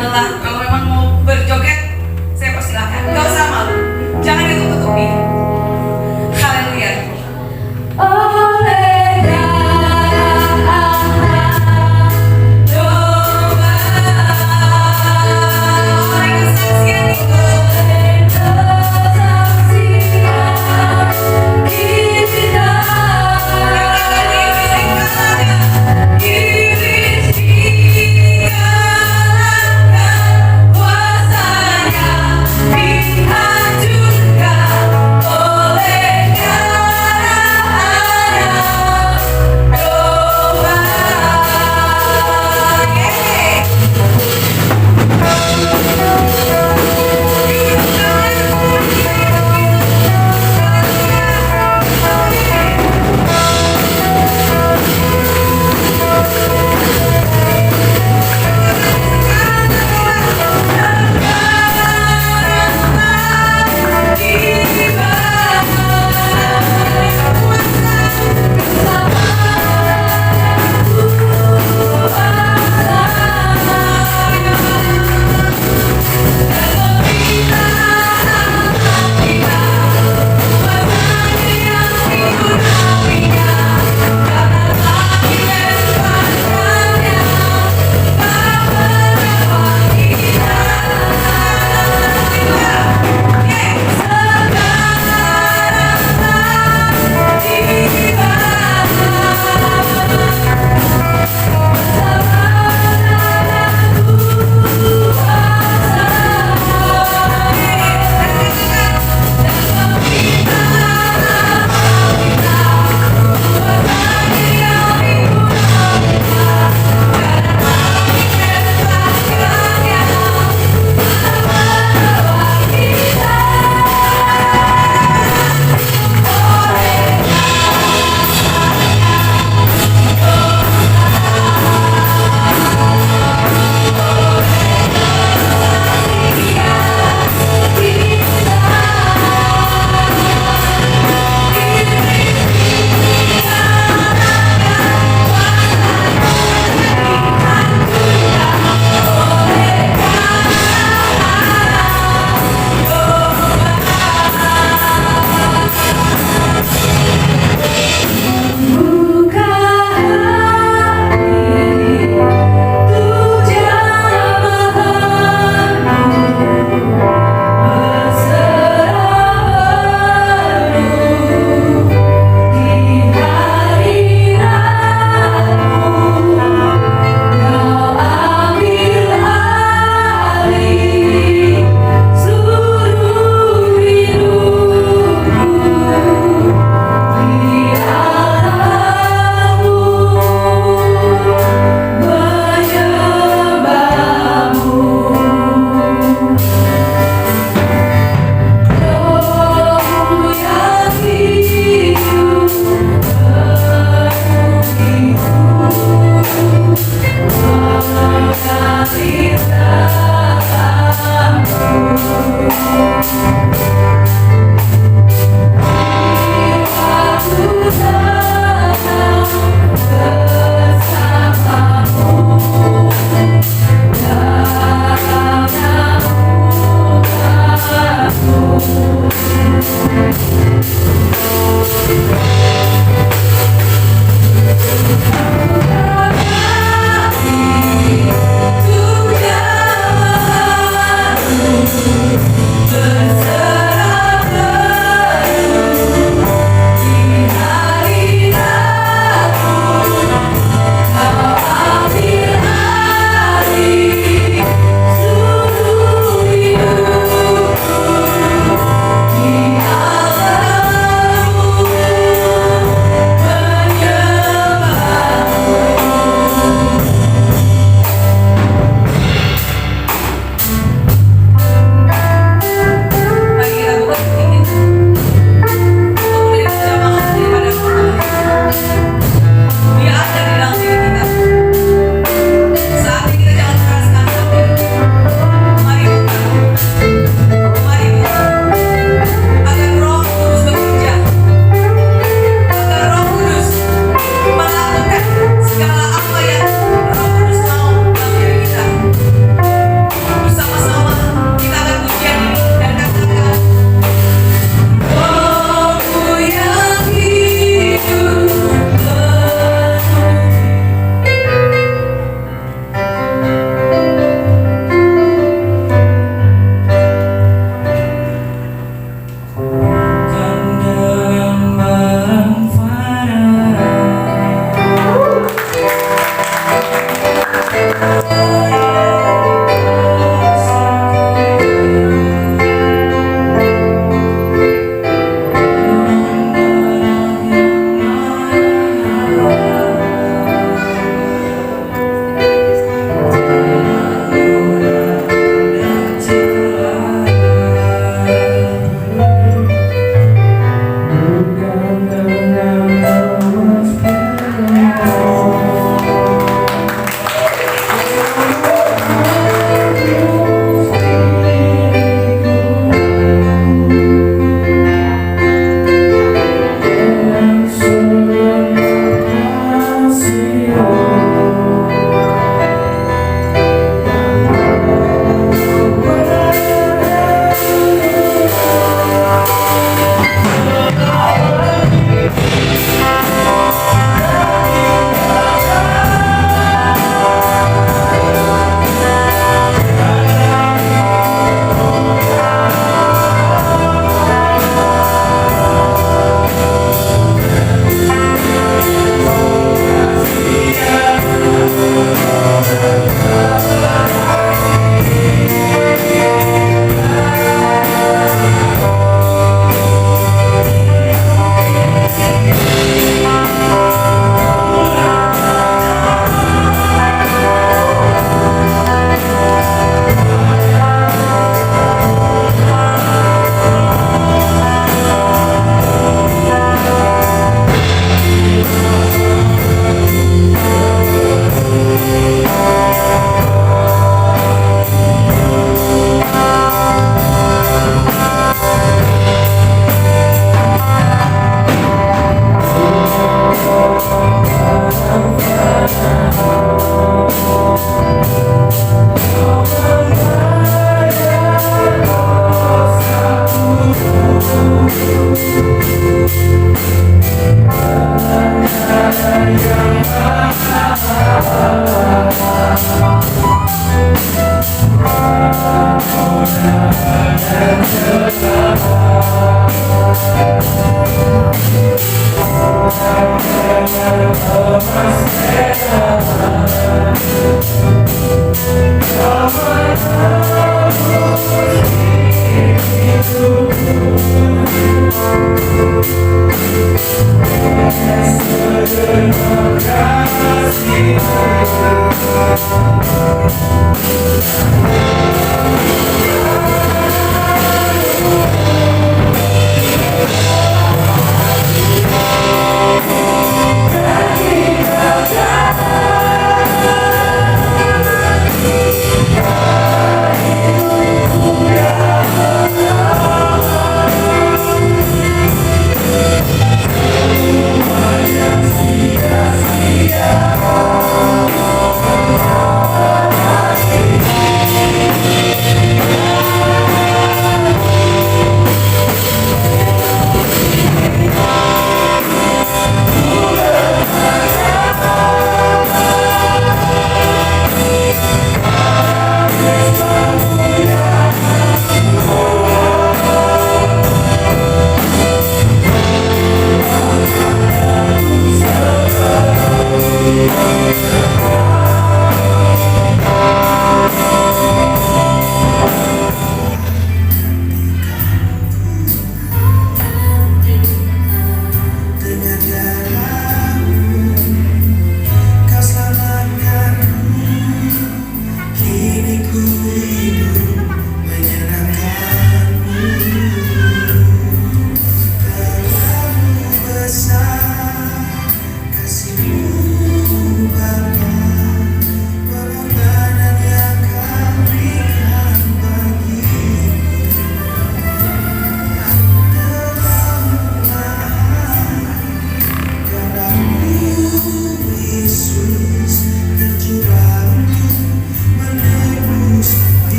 lelah. Kalau memang mau berjoget, saya persilahkan. Gak usah malu, jangan ditutup-tutupi. Haleluya. Oleh darah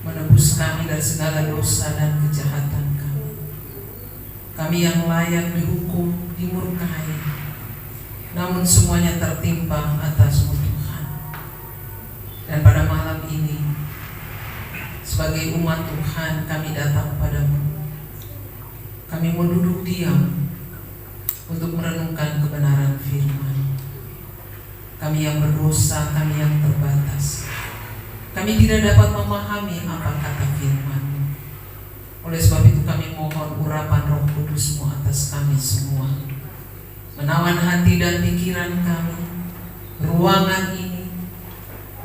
menebus kami dari segala dosa dan kejahatan kami. Kami yang layak dihukum, dimurkai, namun semuanya tertimpa atas-Mu Tuhan. Dan pada malam ini, sebagai umat Tuhan, kami datang padamu. Kami mau duduk diam untuk merenungkan kebenaran firman. Kami yang berdosa, kami yang terbatas, kami tidak dapat memahami apa kata firman. Oleh sebab itu kami mohon urapan Roh Kudus-Mu atas kami semua, menawan hati dan pikiran kami, ruangan ini,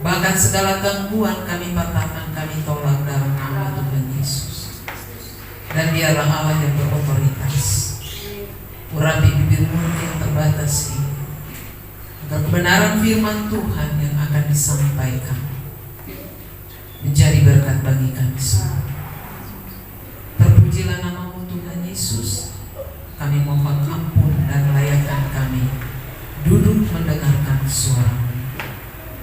bahkan segala gangguan kami patahkan, kami tolak dalam nama Tuhan Yesus. Dan biarlah Allah yang berotoritas urapi bibir mulut yang terbatas ini, agar kebenaran firman Tuhan yang akan disampaikan menjadi berkat bagi kami semua. Terpujilah nama-Mu Tuhan Yesus. Kami mohon ampun dan layakkan kami duduk mendengarkan suara-Mu.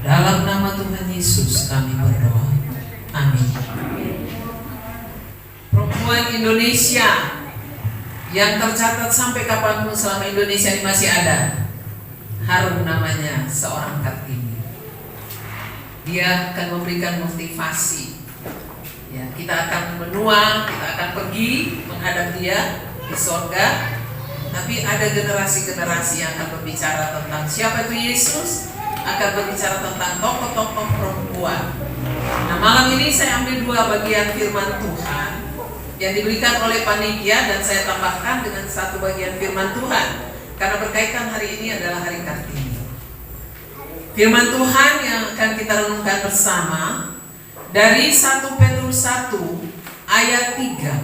Dalam nama Tuhan Yesus kami berdoa. Amin. Perempuan Indonesia yang tercatat sampai kapanpun selama Indonesia ini masih ada, harum namanya, seorang Kartini. Dia akan memberikan motivasi. Ya, kita akan menua, kita akan pergi menghadap Dia di sorga. Tapi ada generasi-generasi yang akan berbicara tentang siapa itu Yesus, akan berbicara tentang tokoh-tokoh perempuan. Nah, malam ini saya ambil dua bagian firman Tuhan yang diberikan oleh panitia, dan saya tambahkan dengan satu bagian firman Tuhan karena berkaitan hari ini adalah Hari Kartini. Firman Tuhan yang akan kita renungkan bersama dari 1 Petrus 1 ayat 3.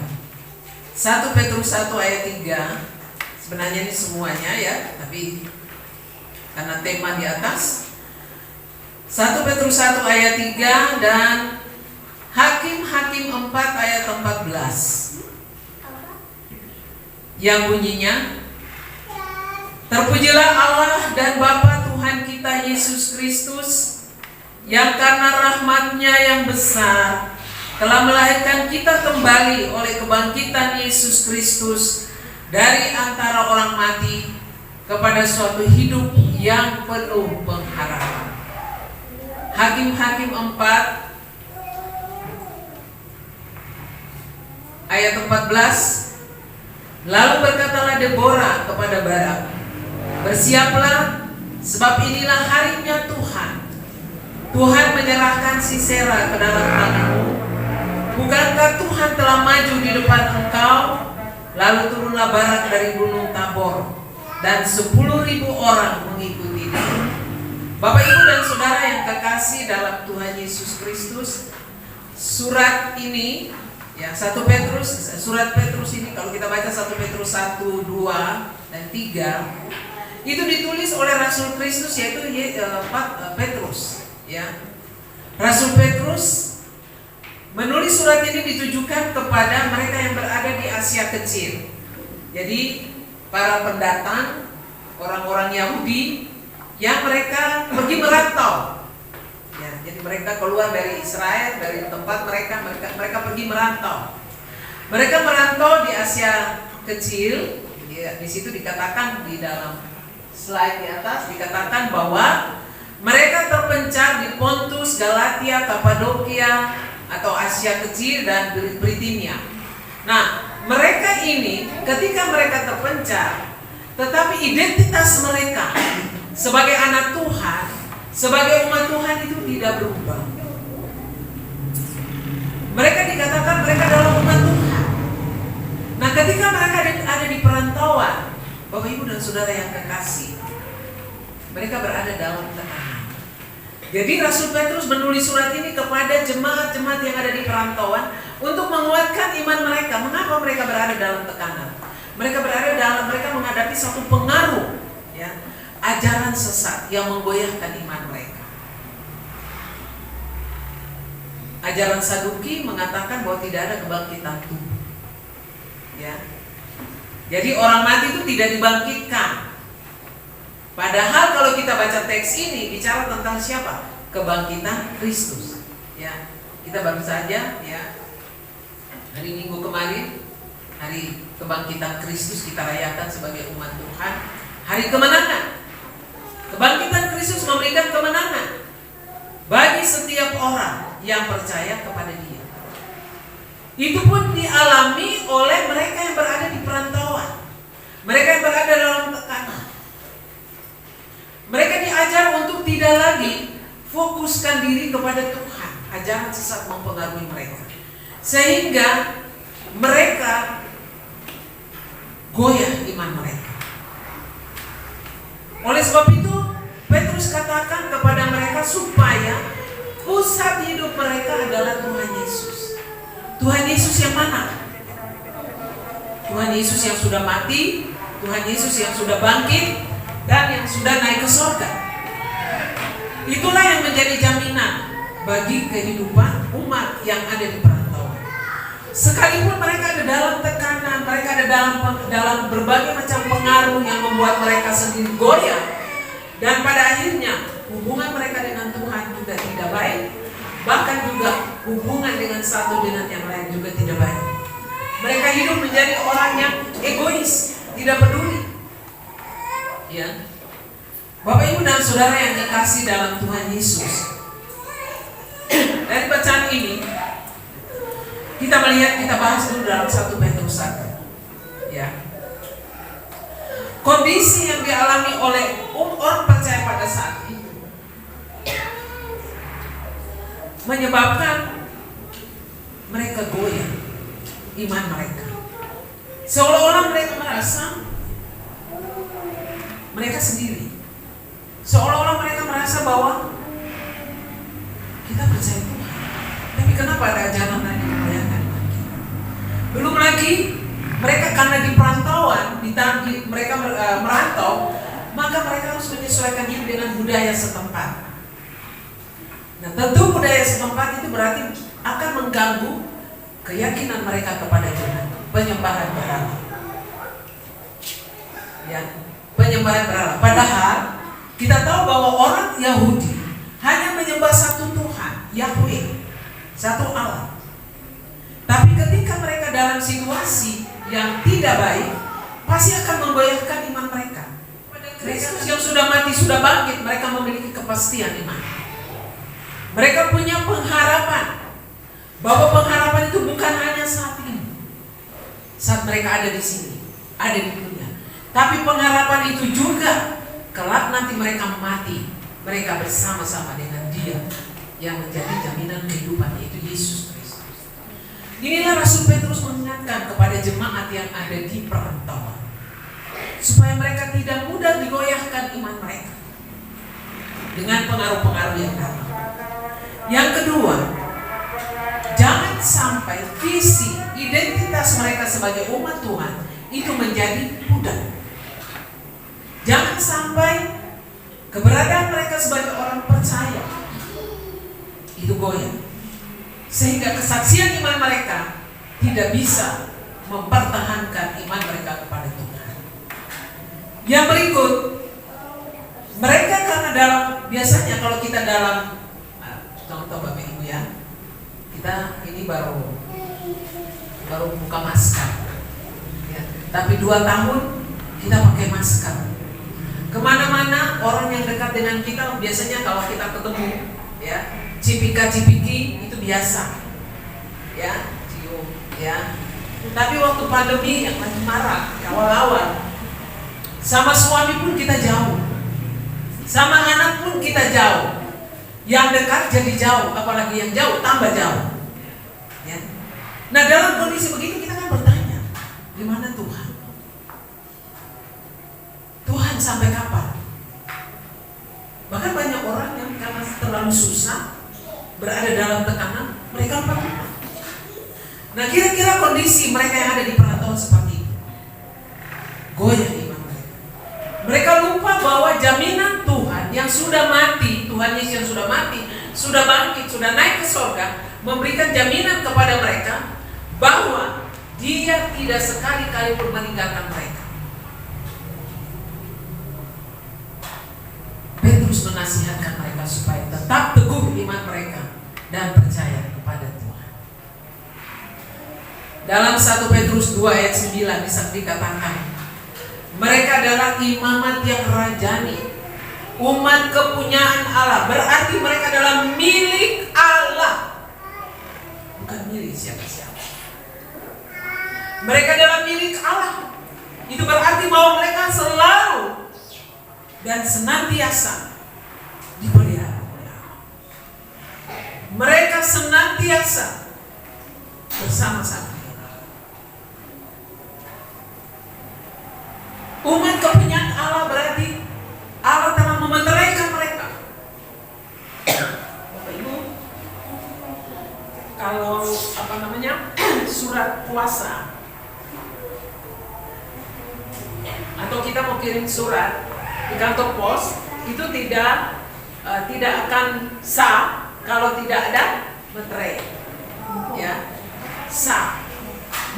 1 Petrus 1 ayat 3. Sebenarnya ini semuanya ya, tapi karena tema di atas. 1 Petrus 1 ayat 3 dan Hakim-Hakim 4 ayat 14. Yang bunyinya, terpujilah Allah dan Bapa Tuhan kita Yesus Kristus, yang karena rahmat-Nya yang besar telah melahirkan kita kembali oleh kebangkitan Yesus Kristus dari antara orang mati kepada suatu hidup yang penuh pengharapan. Hakim-Hakim 4 ayat 14. Lalu berkatalah Deborah kepada Barak, bersiaplah, sebab inilah harinya Tuhan. Tuhan menyerahkan Sisera ke dalam tanganmu. Bukankah Tuhan telah maju di depan engkau? Lalu turunlah Barak dari gunung Tabor, dan 10.000 orang mengikuti dia. Bapak, Ibu, dan Saudara yang kekasih dalam Tuhan Yesus Kristus, surat ini ya, 1 Petrus, surat Petrus ini kalau kita baca 1 Petrus 1, 2, dan 3 itu ditulis oleh Rasul Kristus, yaitu Petrus ya. Rasul Petrus menulis surat ini ditujukan kepada mereka yang berada di Asia Kecil. Jadi para pendatang, orang-orang Yahudi yang mereka pergi merantau. Ya, jadi mereka keluar dari Israel, dari tempat mereka pergi merantau. Mereka merantau di Asia Kecil. Di situ dikatakan di dalam slide di atas dikatakan bahwa mereka terpencar di Pontus, Galatia, Kapadokia atau Asia Kecil dan Britania. Nah, mereka ini ketika mereka terpencar, tetapi identitas mereka sebagai anak Tuhan, sebagai umat Tuhan itu tidak berubah. Mereka dikatakan mereka adalah umat Tuhan. Nah, ketika mereka ada di perantauan, Bapak, Ibu, dan Saudara yang kekasih, mereka berada dalam tekanan. Jadi Rasul Petrus menulis surat ini kepada jemaat-jemaat yang ada di perantauan untuk menguatkan iman mereka. Mengapa mereka berada dalam tekanan? Mereka menghadapi satu pengaruh ya, ajaran sesat yang menggoyahkan iman mereka. Ajaran Saduki mengatakan bahwa tidak ada kebangkitan tubuh. Ya. Jadi orang mati itu tidak dibangkitkan. Padahal kalau kita baca teks ini bicara tentang siapa? Kebangkitan Kristus. Ya. Kita baru saja ya hari Minggu kemarin, hari kebangkitan Kristus kita rayakan sebagai umat Tuhan. Hari kemenangan. Kebangkitan Kristus memberikan kemenangan bagi setiap orang yang percaya kepada Dia. Itu pun dialami oleh mereka yang berada di perantauan, mereka yang berada dalam tekanan. Mereka diajar untuk tidak lagi fokuskan diri kepada Tuhan. Ajaran sesat mempengaruhi mereka, sehingga mereka goyah iman mereka. Oleh sebab itu, Petrus katakan kepada mereka supaya pusat hidup mereka adalah Tuhan Yesus. Tuhan Yesus yang mana? Tuhan Yesus yang sudah mati, Tuhan Yesus yang sudah bangkit, dan yang sudah naik ke surga. Itulah yang menjadi jaminan bagi kehidupan umat yang ada di perantauan. Sekalipun mereka ada dalam tekanan, mereka ada dalam berbagai macam pengaruh yang membuat mereka sendiri goyah, dan pada akhirnya hubungan mereka dengan Tuhan juga tidak baik, bahkan juga hubungan dengan satu dengan yang lain juga tidak baik. Mereka hidup menjadi orang yang egois, tidak peduli. Ya, Bapak Ibu dan Saudara yang dikasihi dalam Tuhan Yesus, dari bacaan ini kita melihat, kita bahas dulu dalam 1 Petrus 1. Ya, kondisi yang dialami oleh orang percaya pada saat itu menyebabkan mereka goyah iman mereka. Seolah-olah mereka merasa mereka sendiri. Seolah-olah mereka merasa bahwa kita percaya Tuhan, tapi kenapa ada ajaran lain yang membayangkan kita? Belum lagi mereka karena di perantauan, mereka merantau, maka mereka harus menyesuaikan diri dengan budaya setempat. Nah, tentu budaya setempat itu berarti akan mengganggu keyakinan mereka kepada Tuhan, penyembahan berhala. Ya, penyembahan berhala. Padahal kita tahu bahwa orang Yahudi hanya menyembah satu Tuhan, Yahweh, satu Allah. Tapi ketika mereka dalam situasi yang tidak baik, pasti akan menggoyahkan iman mereka. Kristus yang sudah mati, sudah bangkit, mereka memiliki kepastian iman. Mereka punya pengharapan bahwa pengharapan itu bukan hanya saat ini, saat mereka ada di sini, ada di dunia, tapi pengharapan itu juga kelak nanti mereka mati, mereka bersama-sama dengan Dia yang menjadi jaminan kehidupan, yaitu Yesus Kristus. Inilah Rasul Petrus mengingatkan kepada jemaat yang ada di perantauan, supaya mereka tidak mudah digoyahkan iman mereka dengan pengaruh-pengaruh yang datang. Yang kedua, jangan sampai visi identitas mereka sebagai umat Tuhan itu menjadi pudar. Jangan sampai keberadaan mereka sebagai orang percaya itu goyah, sehingga kesaksian iman mereka tidak bisa mempertahankan iman mereka kepada Tuhan. Yang berikut, mereka karena biasanya kalau kita dalam contoh Bapak Ibu ya, kita ini baru buka masker ya, tapi 2 tahun kita pakai masker. Kemana-mana orang yang dekat dengan kita biasanya kalau kita ketemu ya, cipika-cipiki itu biasa ya, cium ya. Tapi waktu pandemi yang lagi marak awal-awal, sama suami pun kita jauh, sama anak pun kita jauh. Yang dekat jadi jauh, apalagi yang jauh tambah jauh ya. Nah, dalam kondisi begitu kita kan bertanya, di mana Tuhan? Tuhan sampai kapan? Bahkan banyak orang yang karena terlalu susah, berada dalam tekanan, mereka lupa Tuhan. Nah, kira-kira kondisi mereka yang ada di perantauan seperti itu, goyah iman mereka. Mereka lupa bahwa jaminan Tuhan yang sudah mati, Tuhan Yesus yang sudah mati, sudah bangkit, sudah naik ke surga, memberikan jaminan kepada mereka bahwa Dia tidak sekali-kali pun meninggalkan mereka. Petrus menasihatkan mereka supaya tetap teguh iman mereka dan percaya kepada Tuhan. Dalam 1 Petrus 2 ayat 9 dikatakan, mereka adalah imamat yang rajani, umat kepunyaan Allah. Berarti mereka adalah milik Allah, bukan milik siapa-siapa. Mereka adalah milik Allah. Itu berarti bahwa mereka selalu dan senantiasa dipelihara oleh Allah. Mereka senantiasa bersama-sama. Umat kepunyaan Allah berarti Allah telah memeteraikan mereka. Bapak Ibu, kalau surat puasa atau kita mau kirim surat di kantor pos, itu tidak akan sah kalau tidak ada materai. Ya, sah.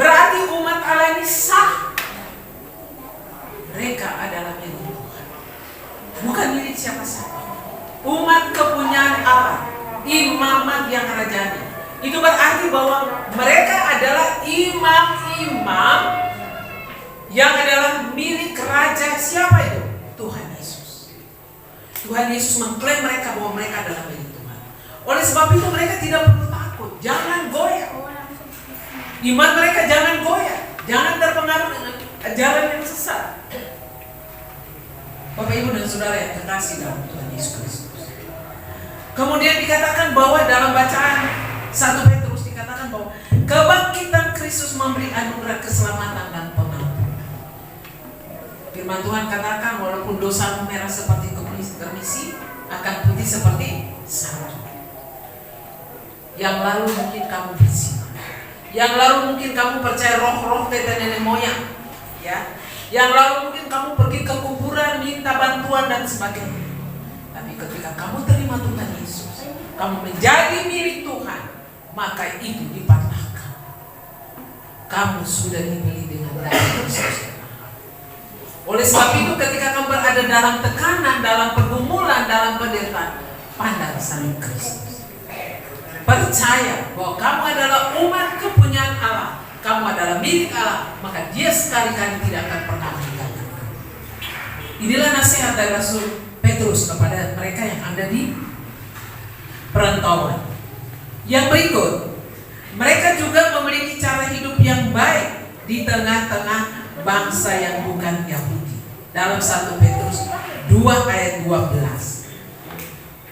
Berarti umat Allah ini sah. Mereka adalah milik Tuhan, bukan milik siapa-siapa. Umat kepunyaan Allah, imamat yang rajanya. Itu berarti bahwa mereka adalah imam-imam yang adalah milik raja. Siapa itu? Tuhan Yesus. Tuhan Yesus mengklaim mereka bahwa mereka adalah milik Tuhan. Oleh sebab itu mereka tidak perlu takut. Jangan goyah. Iman mereka jangan goyah. Jangan terpengaruh dengan ajaran yang sesat. Bapak Ibu dan Saudara yang terkasih dalam Tuhan Yesus Kristus. Kemudian dikatakan bahwa dalam bacaan 1 Petrus dikatakan bahwa kebangkitan Kristus memberi anugerah keselamatan dan pengampunan. Firman Tuhan katakan walaupun dosamu merah seperti kemisi, akan putih seperti salju. Yang lalu mungkin kamu bersih. Yang lalu mungkin kamu percaya roh-roh nenek moyang, ya. Yang lalu mungkin kamu pergi ke kuburan minta bantuan dan sebagainya. Tapi ketika kamu terima Tuhan Yesus, kamu menjadi milik Tuhan, maka itu dipatahkan. Kamu sudah dibeli dengan darah Kristus. Oleh sebab itu ketika kamu berada dalam tekanan, dalam pergumulan, dalam penderitaan, pandang salib Kristus. Percaya bahwa kamu adalah umat kepunyaan Allah, kamu adalah milik Allah, maka Dia sekali-kali tidak akan pernah meninggalkan kamu. Inilah nasihat dari Rasul Petrus kepada mereka yang ada di perantauan. Yang berikut, mereka juga memiliki cara hidup yang baik di tengah-tengah bangsa yang bukan Yahudi. Dalam 1 Petrus 2 ayat 12.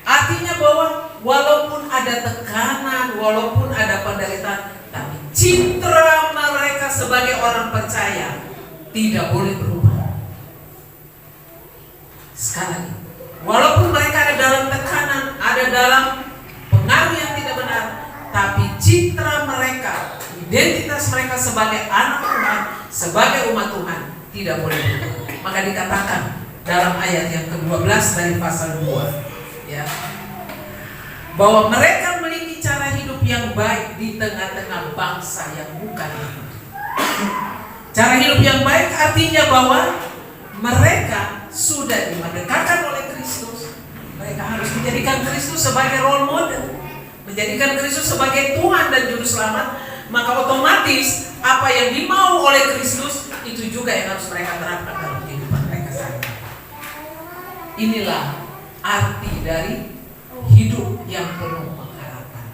Artinya bahwa walaupun ada tekanan, walaupun ada penderitaan, tapi citra mereka sebagai orang percaya tidak boleh berubah. Sekali lagi, walaupun mereka ada dalam tekanan, ada dalam pengaruh yang tidak benar, tapi citra mereka, identitas mereka sebagai anak Tuhan, sebagai umat Tuhan tidak boleh berubah. Maka dikatakan dalam ayat yang ke-12 dari pasal 2, ya, bahwa mereka memiliki cara hidup yang baik di tengah-tengah bangsa yang bukan Yahudi. Cara hidup yang baik artinya bahwa mereka sudah dimerdekakan oleh Kristus. Mereka harus menjadikan Kristus sebagai role model, menjadikan Kristus sebagai Tuhan dan Juru Selamat. Maka otomatis apa yang dimau oleh Kristus itu juga yang harus mereka terapkan dalam kehidupan mereka sehari-hari. Inilah arti dari hidup yang penuh pengharapan.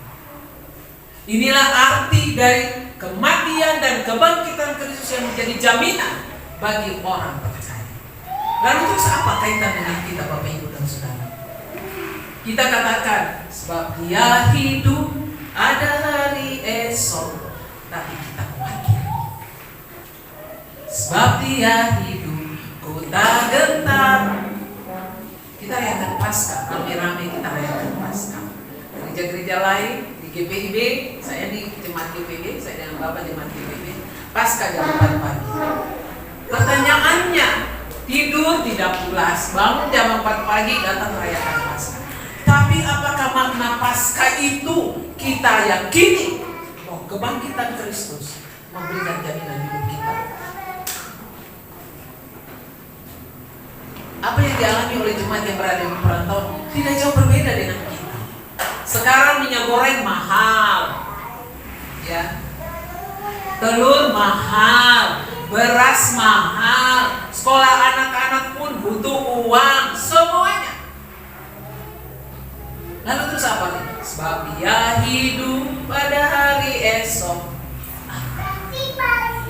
Inilah arti dari kematian dan kebangkitan Kristus yang menjadi jaminan bagi orang percaya. Lalu terus apa kaitan dengan kita, Bapak Ibu dan Saudara? Kita katakan sebab Dia hidup, ada hari esok, tapi kita khawatir. Sebab Dia hidup, ku tak gentar. Kita rayakan Paskah, rame-rame kita rayakan Paskah. Gereja-gereja lain di GPIB, saya di jemaat GPIB, saya dengan Bapak jemaat GPIB, Paskah jam 4 pagi. Pertanyaannya, tidur tidak pulas, bangun jam 4 pagi datang rayakan Paskah. Tapi apakah makna Paskah itu kita yakini bahwa kebangkitan Kristus memberikan jaminan hidup kita? Apa yang dialami oleh jemaat yang berada di perantauan tidak jauh berbeda dengan kita. Sekarang minyak goreng mahal, ya. Telur mahal, beras mahal, sekolah anak-anak pun butuh uang, semuanya. Lalu terus apa nih? Sebab dia hidup pada hari esok.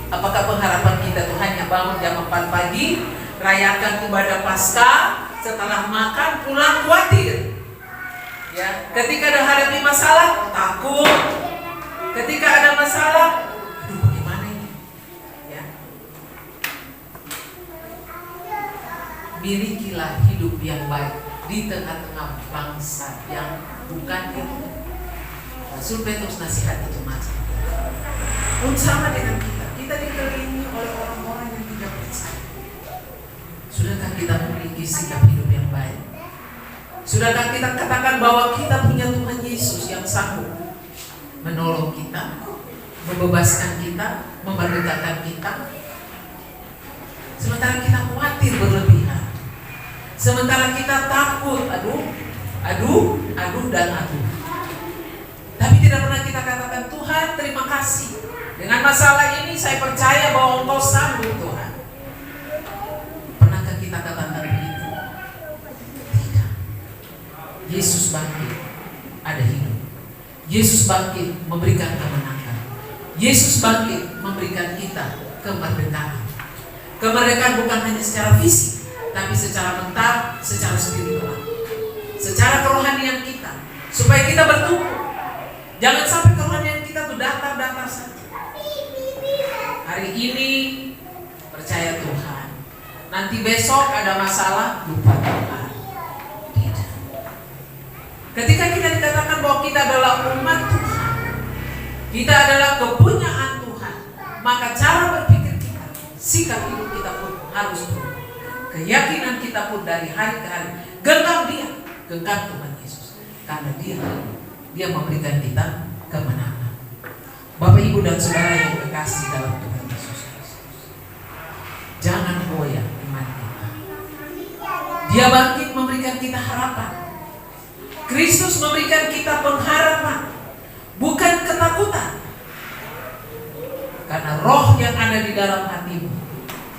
Apakah pengharapan kita tuh hanya bangun jam 4 pagi, rayakan ibadah Paskah, setelah makan pulang khawatir? Ya, ketika ada hadapi masalah takut. Ketika ada masalah, aduh bagaimana ini? Ya. Milikilah hidup yang baik di tengah-tengah bangsa yang bukan itu. Rasul Petrus nasihati jemaat pun sama dengan kita dikelilingi oleh orang-orang yang tidak percaya. Sudahkah kita memiliki sikap hidup yang baik? Sudahkah kita katakan bahwa kita punya Tuhan Yesus yang sanggup menolong kita, membebaskan kita, memerdekakan kita? Sementara kita khawatir berlebihan, sementara kita takut, aduh, dan aduh. Tapi tidak pernah kita katakan, Tuhan terima kasih. Dengan masalah ini saya percaya bahwa Engkau sanggup Tuhan. Pernahkah kita katakan begitu? Tidak. Yesus bangkit, ada hidup. Yesus bangkit memberikan kemenangan. Yesus bangkit memberikan kita kemerdekaan. Kemerdekaan bukan hanya secara fisik, tapi secara mental, secara spiritual, secara kerohanian kita, supaya kita bertumbuh. Jangan sampai kerohanian kita tuh datar-datar saja. Hari ini percaya Tuhan, nanti besok ada masalah lupa Tuhan. Tidak. Ketika kita dikatakan bahwa kita adalah umat Tuhan, kita adalah kepunyaan Tuhan, maka cara berpikir kita, sikap hidup kita pun harus berubah. Keyakinan kita pun dari hari ke hari genggam Tuhan Yesus, karena Dia memberikan kita kemenangan. Bapak, Ibu, dan Saudara yang kekasih dalam Tuhan Yesus Kristus, jangan goyah iman kita. Dia bangkit memberikan kita harapan. Kristus memberikan kita pengharapan, bukan ketakutan. Karena roh yang ada di dalam hatimu,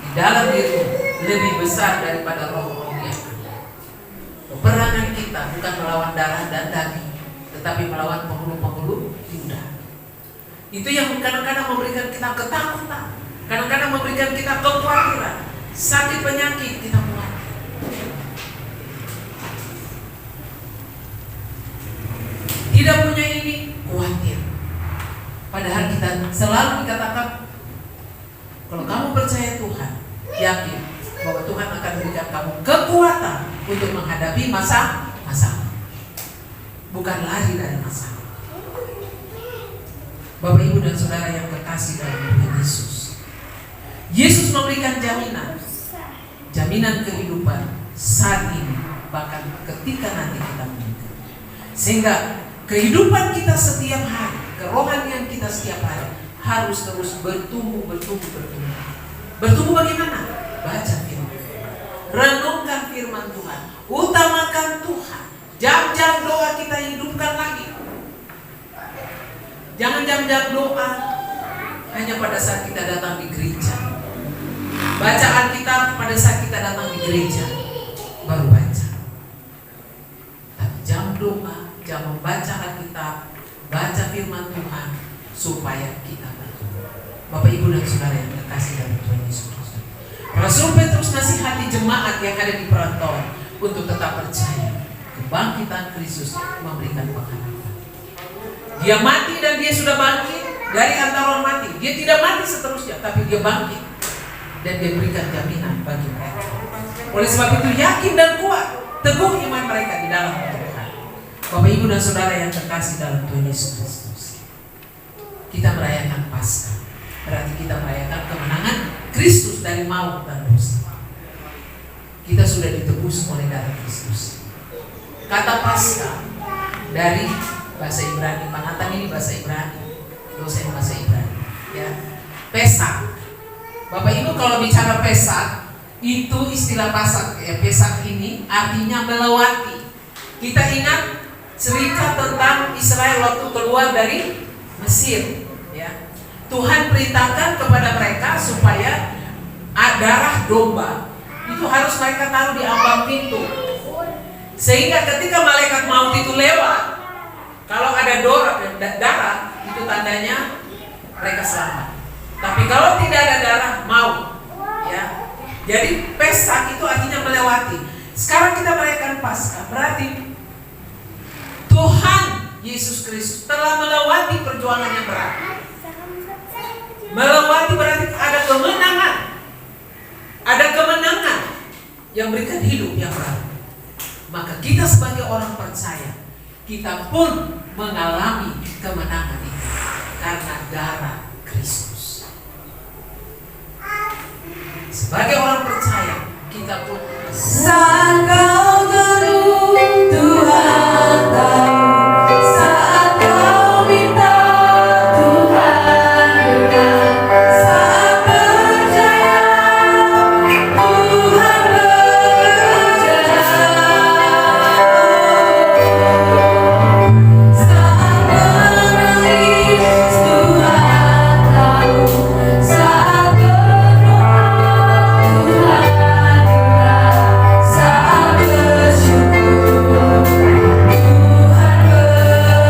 di dalam dirimu, lebih besar daripada roh yang ada. Peperangan kita bukan melawan darah dan daging, tetapi melawan penghulu-penghulu di udara. Itu yang kadang-kadang memberikan kita ketakutan, kadang-kadang memberikan kita kekhawatiran, sakit penyakit kita mulai. Tidak punya ini, khawatir. Padahal kita selalu dikatakan, kalau kamu percaya Tuhan, yakin bahwa Tuhan akan berikan kamu kekuatan untuk menghadapi masalah, bukan lari dari masalah. Bapak, Ibu, dan Saudara yang kekasih dalam Tuhan Yesus, Yesus memberikan jaminan kehidupan saat ini, bahkan ketika nanti kita meninggal. Sehingga kehidupan kita setiap hari, kerohanian kita setiap hari harus terus bertumbuh. Bertumbuh bagaimana? Baca firman, renungkan firman Tuhan, utamakan Tuhan. Jam-jam doa kita hidupkan lagi. Jangan jam-jam doa hanya pada saat kita datang di gereja. Bacaan kita pada saat kita datang di gereja baru baca. Tapi jam doa, jam membaca Alkitab, baca firman Tuhan supaya kita bertumbuh. Bapak, Ibu, dan Saudara yang terkasih dalam Tuhan Yesus Kristus, Rasul Petrus nasihati jemaat yang ada di perantauan untuk tetap percaya. Kebangkitan Kristus memberikan pengharapan. Dia mati dan dia sudah bangkit dari antara orang mati. Dia tidak mati seterusnya, tapi dia bangkit dan dia berikan jaminan bagi mereka. Oleh sebab itu yakin dan kuat, teguh iman mereka di dalam Tuhan. Bapak, Ibu, dan Saudara yang terkasih dalam Tuhan Yesus Kristus, kita merayakan Paskah, berarti kita merayakan kemenangan Kristus dari maut dan dosa. Kita sudah ditebus oleh darah Kristus. Kata Paskah dari bahasa Ibrani, Panatan ini bahasa Ibrani, dosen bahasa Ibrani, ya. Pesak. Bapak, Ibu, kalau bicara Pesak, itu istilah Pasak, ya. Pesak ini artinya melewati. Kita ingat cerita tentang Israel waktu keluar dari Mesir, ya. Tuhan perintahkan kepada mereka supaya darah domba itu harus mereka taruh di ambang pintu, sehingga ketika malaikat maut itu lewat, kalau ada darah itu tandanya mereka selamat. Tapi kalau tidak ada darah, maut, ya. Jadi Pesak itu artinya melewati. Sekarang kita merayakan Paskah, berarti Tuhan Yesus Kristus telah melewati perjuangan yang berat. Melewati berarti ada kemenangan. Ada kemenangan yang berikan hidup yang baru. Maka kita sebagai orang percaya, kita pun mengalami kemenangan itu karena darah Kristus. Sebagai orang percaya, kita pun Saat kau teduh, Tuhan tahu. Saat kau minta, Tuhan dengar. Saat percaya, Tuhan bekerja. Saat menangis, Tuhan tahu. Saat berdoa, Tuhan dengar. Saat bersyukur, Tuhan berkati.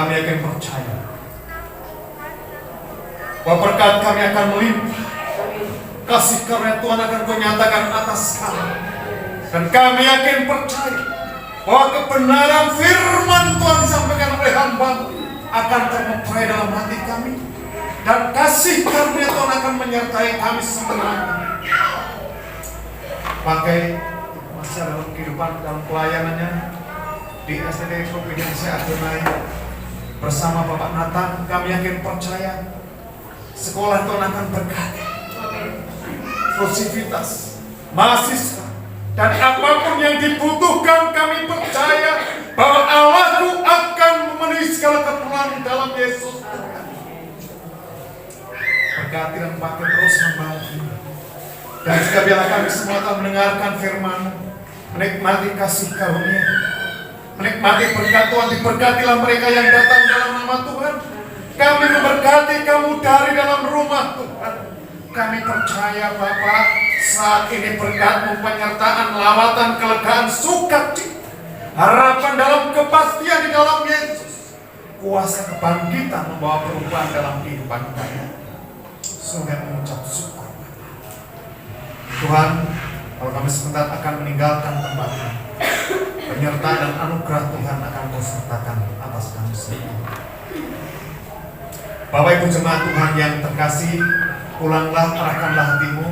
kami akan percaya bahwa berkat kami akan melimpah. Kasih karunia Tuhan akan Kau nyatakan atas kami. Dan kami akan percaya bahwa kebenaran firman Tuhan disampaikan oleh hamba akan termeterai dalam hati kami. Dan kasih karunia Tuhan akan menyertai kami sebenarnya. Pakai masa dalam kehidupan, dalam pelayanannya di STD Providensi Adonai bersama Bapak Nathan, kami yakin percaya sekolah Tuhan akan berkati, inklusivitas, mahasiswa, dan apapun yang dibutuhkan kami percaya bahwa Allah akan memenuhi segala keperluan dalam Yesus. Berkati dan pakai terus membantu. Dan juga biarlah kami semua telah mendengarkan firman-Mu, menikmati kasih karunia, menikmati berkat Tuhan. Diberkatilah mereka yang datang dalam nama Tuhan. Kami memberkati kamu dari dalam rumah Tuhan. Kami percaya Bapa, saat ini berkat-Mu, penyertaan, lawatan, kelegaan, sukacita, harapan dalam kepastian di dalam Yesus, kuasa kebangkitan membawa perubahan dalam kehidupan kami. Sungguh mengucap syukur Tuhan, kalau kami sebentar akan meninggalkan tempat ini, penyertaan dan anugerah Tuhan akan Kau sertakan atas kami semua. Bapak Ibu jemaat Tuhan yang terkasih, pulanglah, arahkanlah hatimu,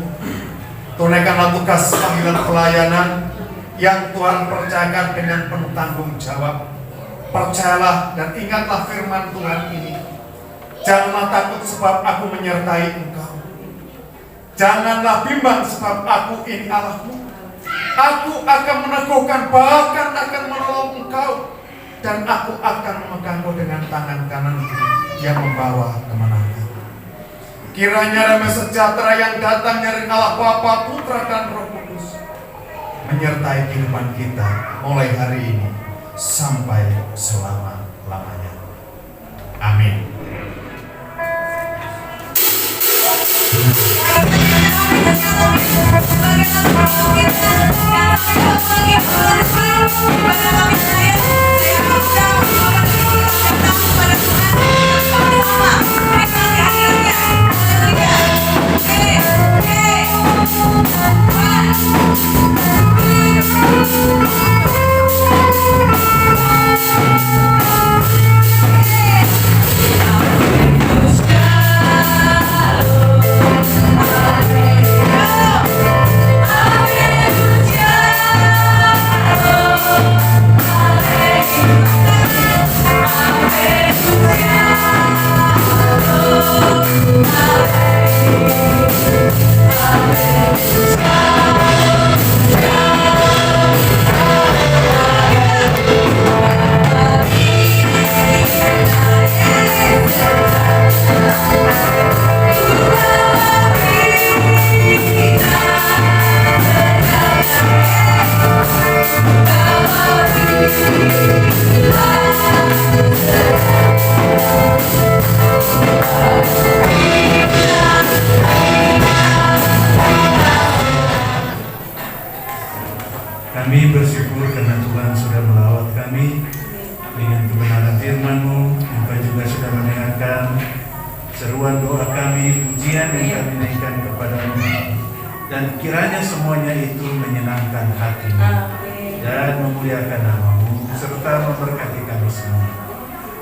tunaikanlah tugas panggilan pelayanan yang Tuhan percayakan dengan penuh tanggung jawab. Percayalah dan ingatlah firman Tuhan ini. Janganlah takut sebab aku menyertai engkau. Janganlah bimbang sebab aku ini Allahmu. Aku akan meneguhkan, bahkan akan menolong engkau. Dan aku akan memegangmu dengan tangan kanan yang membawa kemenangan. Kiranya damai sejahtera yang datang dari Allah Bapa, Putra dan Roh Kudus menyertai kehidupan kita mulai hari ini sampai selama-lamanya. Amin. Kami bersyukur karena Tuhan sudah melawat kami dengan kebenaran firman-Mu. Engkau juga sudah mendengarkan seruan doa kami, pujian yang kami naikkan kepada-Mu. Dan kiranya semuanya itu menyenangkan hati-Mu dan memuliakan nama-Mu serta memberkati kami semua.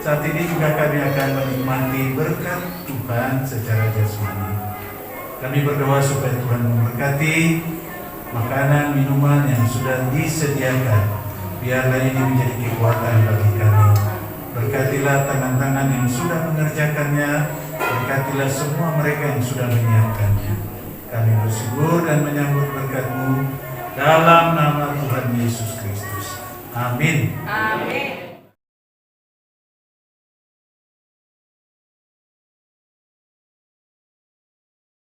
Saat ini juga kami akan menikmati berkat Tuhan secara jasmani. Kami berdoa supaya Tuhan memberkati makanan, minuman yang sudah disediakan. Biarlah ini menjadi kekuatan bagi kami. Berkatilah tangan-tangan yang sudah mengerjakannya. Berkatilah semua mereka yang sudah menyiapkannya.